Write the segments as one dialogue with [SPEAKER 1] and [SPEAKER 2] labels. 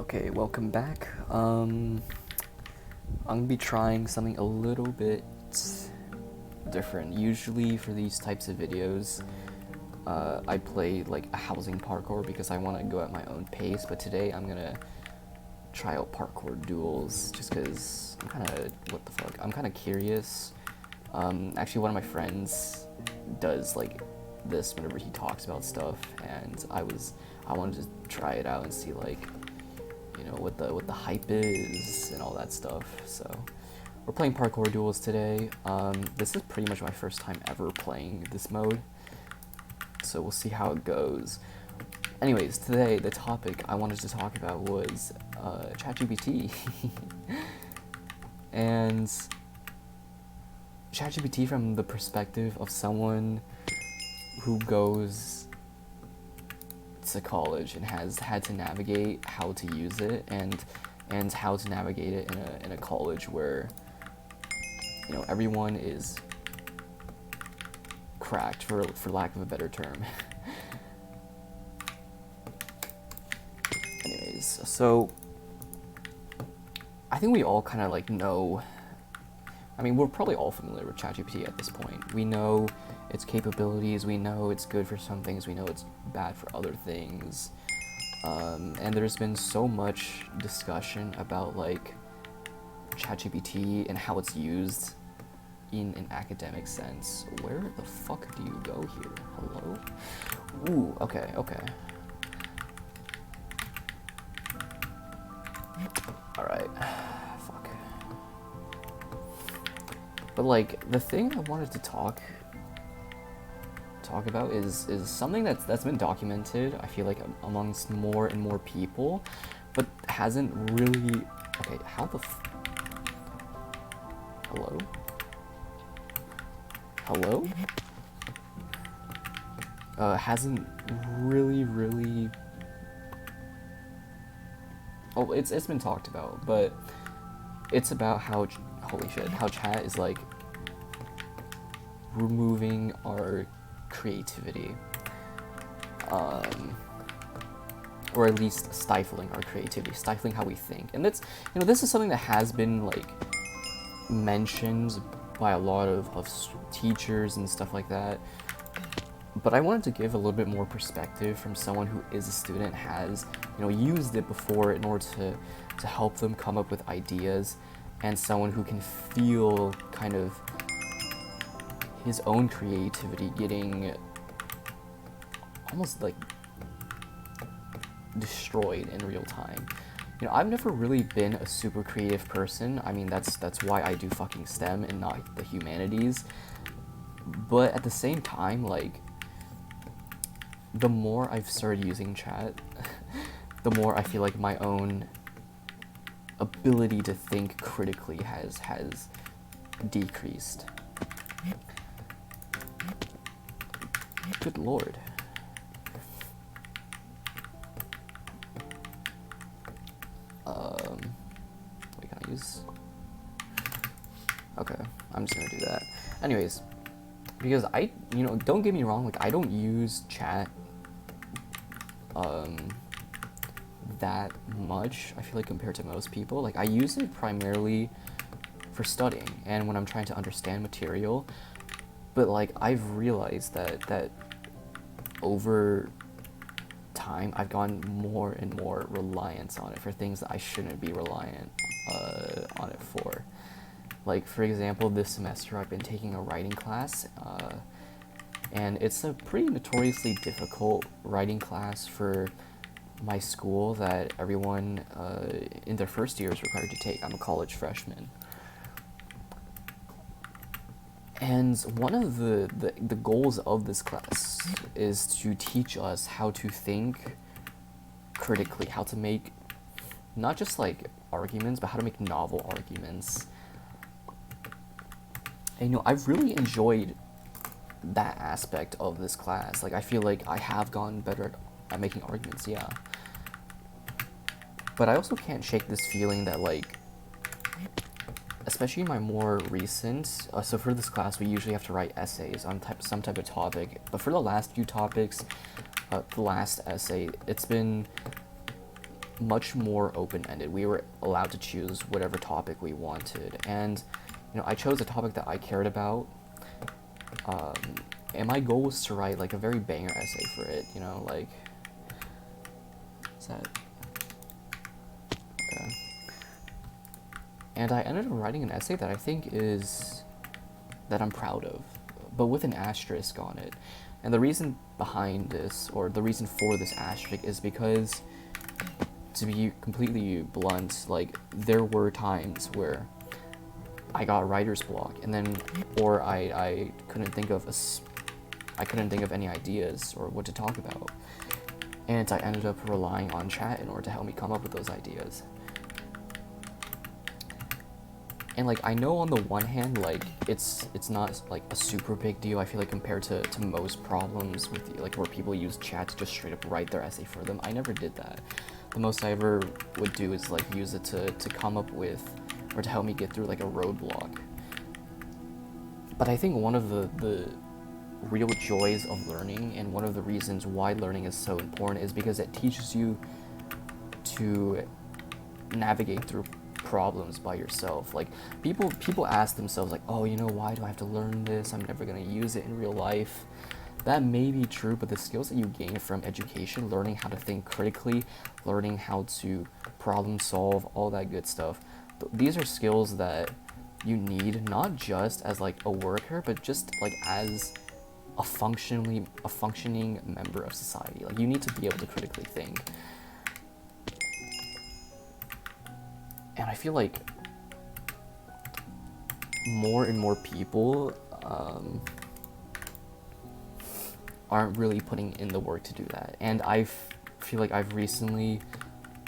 [SPEAKER 1] Okay, welcome back. I'm gonna be trying something a little bit different. Usually for these types of videos, I play like a housing parkour because I want to go at my own pace, but today I'm gonna try out parkour duels just because I'm kind of, what the fuck, I'm kind of curious. Actually, one of my friends does like this whenever he talks about stuff, and I wanted to try it out and see like, you know, what the hype is and all that stuff. So we're playing parkour duels today. This is pretty much my first time ever playing this mode, so we'll see how it goes. Anyways, today the topic I wanted to talk about was ChatGPT. And ChatGPT from the perspective of someone who goes to college and has had to navigate how to use it and how to navigate it in a college where, you know, everyone is cracked, for lack of a better term. Anyways, so I think we all kind of like know, I mean, we're probably all familiar with ChatGPT at this point. We know its capabilities, we know it's good for some things, we know it's bad for other things. And there's been so much discussion about like ChatGPT and how it's used in an academic sense. Where the fuck do you go here? Hello? Ooh, okay. Alright. Fuck. But like, the thing I wanted to talk about is something that's been documented, I feel like, amongst more and more people, but hasn't really... Okay, how the Hello? Hello? Hasn't really... Oh, it's been talked about, but it's about how... Holy shit, how chat is like removing our creativity, or at least stifling our creativity, stifling how we think. And that's, you know, this is something that has been like mentioned by a lot of teachers and stuff like that, but I wanted to give a little bit more perspective from someone who is a student, has, you know, used it before in order to help them come up with ideas, and someone who can feel kind of his own creativity getting almost like destroyed in real time. You know, I've never really been a super creative person. I mean, that's why I do fucking STEM and not the humanities. But at the same time, like, the more I've started using chat, the more I feel like my own ability to think critically has decreased. Good lord. Wait, can I use... Okay, I'm just gonna do that. Anyways, because you know, don't get me wrong, like, I don't use chat that much, I feel like, compared to most people. Like, I use it primarily for studying and when I'm trying to understand material, but like, I've realized that over time I've gotten more and more reliant on it for things that I shouldn't be reliant on it for. Like, for example, this semester I've been taking a writing class, and it's a pretty notoriously difficult writing class for my school that everyone in their first year is required to take. I'm a college freshman. And one of the goals of this class is to teach us how to think critically, how to make not just like arguments, but how to make novel arguments. And, you know, I've really enjoyed that aspect of this class. Like, I feel like I have gotten better at making arguments, yeah. But I also can't shake this feeling that, like, especially in my more recent, so for this class we usually have to write essays on some type of topic, but for the last few topics, the last essay, it's been much more open-ended. We were allowed to choose whatever topic we wanted, and I chose a topic that I cared about, and my goal was to write like a very banger essay for it. Like, is that okay? And I ended up writing an essay that I think that I'm proud of, but with an asterisk on it. And the reason behind this, or the reason for this asterisk, is because, to be completely blunt, like, there were times where I got writer's block, and then, or I couldn't think of any ideas or what to talk about, and I ended up relying on chat in order to help me come up with those ideas. And like, I know on the one hand, like, it's not like a super big deal, I feel like, compared to most problems with like where people use chat to just straight up write their essay for them. I never did that. The most I ever would do is like use it to come up with, or to help me get through like a roadblock. But I think one of the real joys of learning, and one of the reasons why learning is so important, is because it teaches you to navigate through problems by yourself. Like, people ask themselves like, oh, why do I have to learn this? I'm never gonna use it in real life. That may be true, but the skills that you gain from education, learning how to think critically, learning how to problem solve, all that good stuff, these are skills that you need, not just as like a worker, but just like as a functioning member of society. Like, you need to be able to critically think. And I feel like more and more people aren't really putting in the work to do that. And I feel like I've recently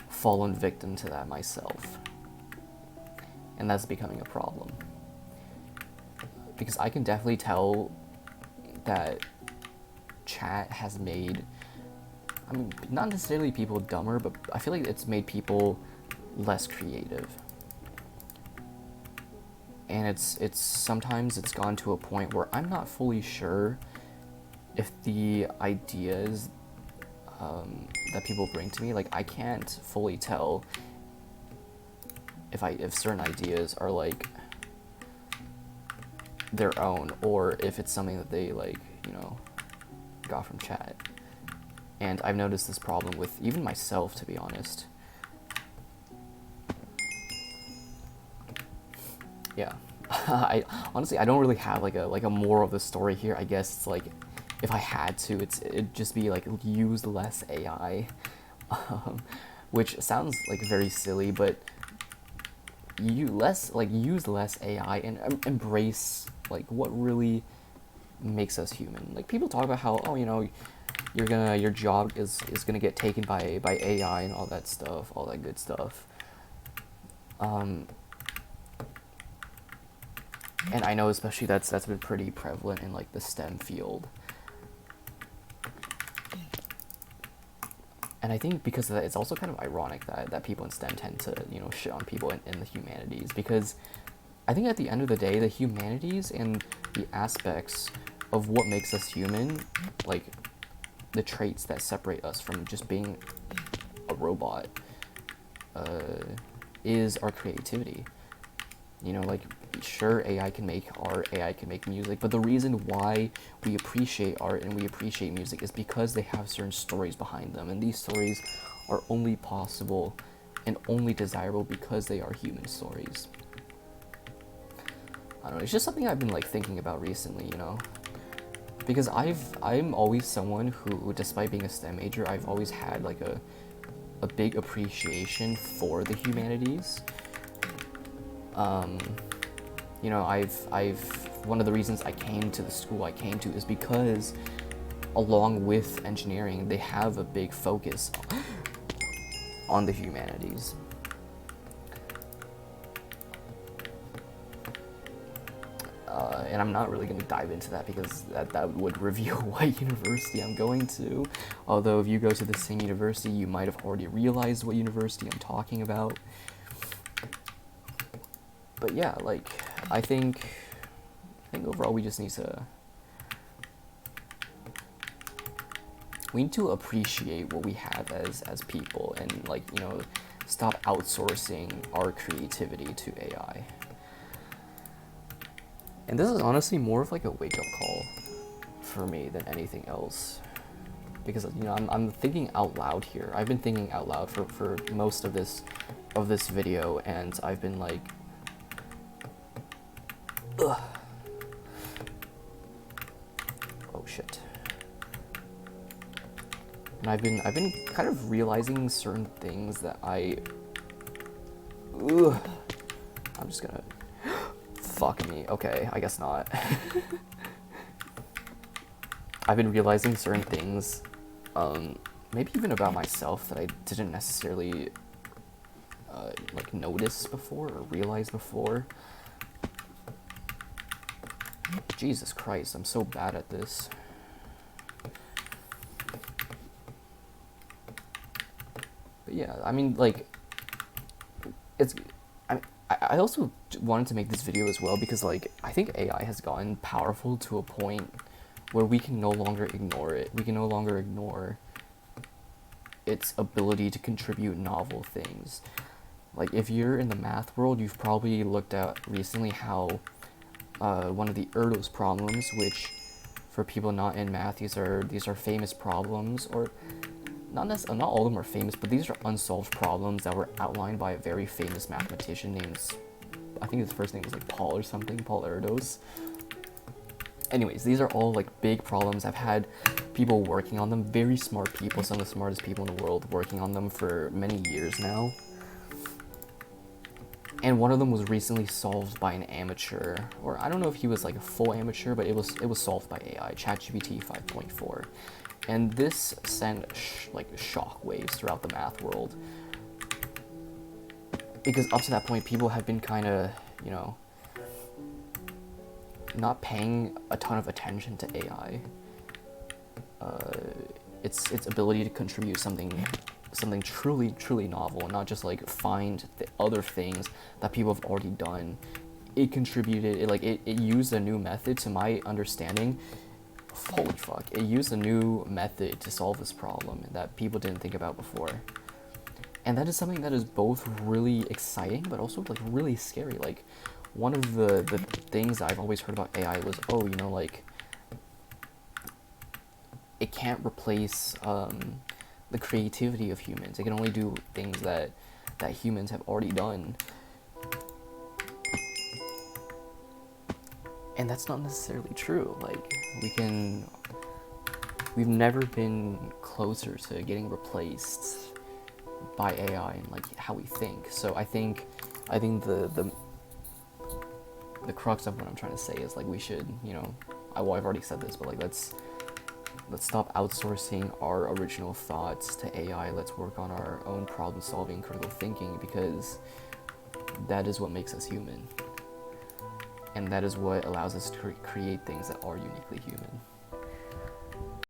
[SPEAKER 1] fallen victim to that myself. And that's becoming a problem. Because I can definitely tell that chat has made, not necessarily people dumber, but I feel like it's made people less creative. And it's sometimes it's gone to a point where I'm not fully sure if the ideas that people bring to me, like, I can't fully tell if certain ideas are like their own, or if it's something that they like, got from chat. And I've noticed this problem with even myself, to be honest. Yeah. I honestly, I don't really have like a moral of the story here. I guess it's like, if I had to, it'd just be like, use less AI, which sounds like very silly, but use less AI and embrace like what really makes us human. Like, people talk about how, your job is gonna get taken by AI and all that stuff, all that good stuff. And I know especially that's been pretty prevalent in like the STEM field. And I think because of that, it's also kind of ironic that people in STEM tend to, shit on people in the humanities, because I think at the end of the day, the humanities and the aspects of what makes us human, like the traits that separate us from just being a robot, is our creativity. Like, sure, AI can make art, AI can make music, but the reason why we appreciate art and we appreciate music is because they have certain stories behind them, and these stories are only possible and only desirable because they are human stories. I don't know, it's just something I've been like thinking about recently, because I'm always someone who, despite being a STEM major, I've always had like a big appreciation for the humanities. One of the reasons I came to the school I came to is because, along with engineering, they have a big focus on the humanities. And I'm not really going to dive into that because that would reveal what university I'm going to. Although if you go to the same university, you might have already realized what university I'm talking about. But yeah, like, I think overall we just need to we need to appreciate what we have as people, and like, you know, stop outsourcing our creativity to AI. And this is honestly more of like a wake-up call for me than anything else, because, you know, I'm thinking out loud here. I've been thinking out loud for most of this video, and I've been like, ugh. Oh shit. And I've been kind of realizing certain things that I'm just gonna fuck me. Okay, I guess not. I've been realizing certain things, maybe even about myself, that I didn't necessarily like notice before or realize before. Jesus Christ, I'm so bad at this. But yeah, I mean, like, I also wanted to make this video as well because, like, I think AI has gotten powerful to a point where we can no longer ignore it. We can no longer ignore its ability to contribute novel things. Like, if you're in the math world, you've probably looked at recently how one of the Erdos problems, which for people not in math, these are famous problems, or not all of them are famous, but these are unsolved problems that were outlined by a very famous mathematician named, I think his first name was like Paul or something, Paul Erdos. Anyways, these are all like big problems. I've had people working on them, very smart people, some of the smartest people in the world working on them for many years now. And one of them was recently solved by an amateur, or I don't know if he was like a full amateur, but it was solved by AI, chatgpt 5.4. And this sent like shock waves throughout the math world, because up to that point, people have been kind of, you know, not paying a ton of attention to AI. Its ability to contribute something truly novel, and not just like find the other things that people have already done. It contributed, it used a new method, to my understanding. Holy fuck, it used a new method to solve this problem that people didn't think about before. And that is something that is both really exciting, but also like really scary. Like, one of the things I've always heard about AI was, oh, you know, like, it can't replace the creativity of humans. It can only do things that humans have already done. And that's not necessarily true. Like, we've never been closer to getting replaced by AI and like how we think. So I think the crux of what I'm trying to say is, like, we should, you know, I've already said this, but like, let's stop outsourcing our original thoughts to AI. Let's work on our own problem solving, critical thinking, because that is what makes us human. And that is what allows us to create things that are uniquely human.